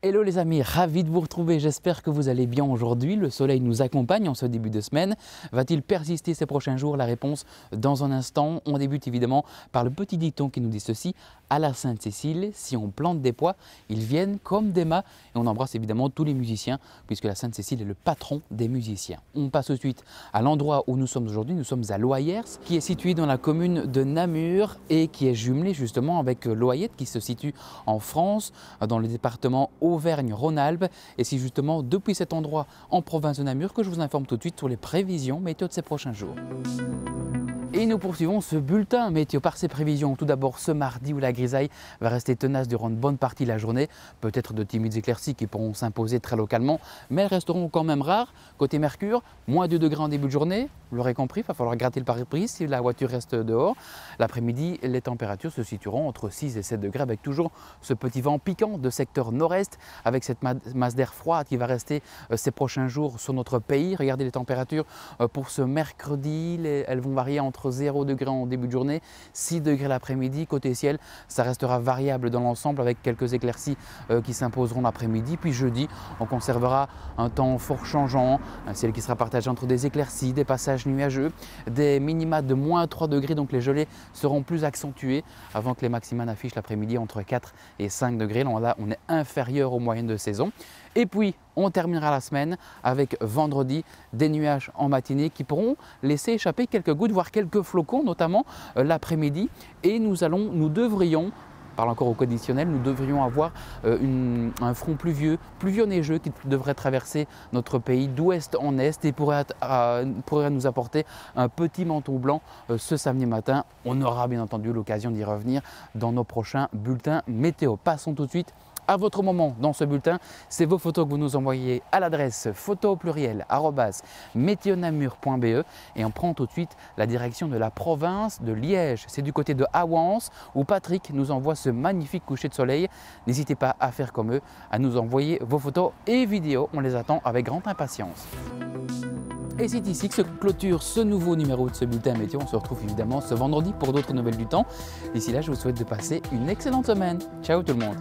Hello les amis, ravi de vous retrouver, j'espère que vous allez bien aujourd'hui. Le soleil nous accompagne en ce début de semaine. Va-t-il persister ces prochains jours? La réponse dans un instant. On débute évidemment par le petit dicton qui nous dit ceci: à la Sainte-Cécile, si on plante des pois, ils viennent comme des mâts. Et on embrasse évidemment tous les musiciens puisque la Sainte-Cécile est le patron des musiciens. On passe tout de suite à l'endroit où nous sommes aujourd'hui. Nous sommes à Loyers, qui est situé dans la commune de Namur et qui est jumelé justement avec Loyette qui se situe en France, dans le département Auvergne-Rhône-Alpes. Et c'est justement depuis cet endroit en province de Namur que je vous informe tout de suite sur les prévisions météo de ces prochains jours. Et nous poursuivons ce bulletin météo par ces prévisions. Tout d'abord ce mardi où la grisaille va rester tenace durant une bonne partie de la journée. Peut-être de timides éclaircies qui pourront s'imposer très localement, mais elles resteront quand même rares. Côté Mercure, moins 2 degrés en début de journée. Vous l'aurez compris, il va falloir gratter le pare-brise si la voiture reste dehors. L'après-midi, les températures se situeront entre 6 et 7 degrés avec toujours ce petit vent piquant de secteur nord-est avec cette masse d'air froide qui va rester ces prochains jours sur notre pays. Regardez les températures pour ce mercredi, elles vont varier entre 0 degré en début de journée, 6 degrés l'après-midi. Côté ciel, ça restera variable dans l'ensemble avec quelques éclaircies qui s'imposeront l'après-midi. Puis jeudi, on conservera un temps fort changeant, un ciel qui sera partagé entre des éclaircies, des passages nuageux, des minima de moins 3 degrés, donc les gelées seront plus accentuées avant que les maxima n'affichent l'après-midi entre 4 et 5 degrés. Là, on est inférieur aux moyennes de saison. Et puis, on terminera la semaine avec vendredi des nuages en matinée qui pourront laisser échapper quelques gouttes, voire quelques flocons, notamment l'après-midi. Et nous devrions, parle encore au conditionnel, nous devrions avoir un front pluvieux neigeux qui devrait traverser notre pays d'ouest en est et pourrait nous apporter un petit manteau blanc ce samedi matin. On aura bien entendu l'occasion d'y revenir dans nos prochains bulletins météo. Passons tout de suite à votre moment dans ce bulletin. C'est vos photos que vous nous envoyez à l'adresse photo@meteonamur.be et on prend tout de suite la direction de la province de Liège. C'est du côté de Hawans où Patrick nous envoie ce magnifique coucher de soleil. N'hésitez pas à faire comme eux, à nous envoyer vos photos et vidéos. On les attend avec grande impatience. Et c'est ici que se clôture ce nouveau numéro de ce bulletin météo. On se retrouve évidemment ce vendredi pour d'autres nouvelles du temps. D'ici là, je vous souhaite de passer une excellente semaine. Ciao tout le monde.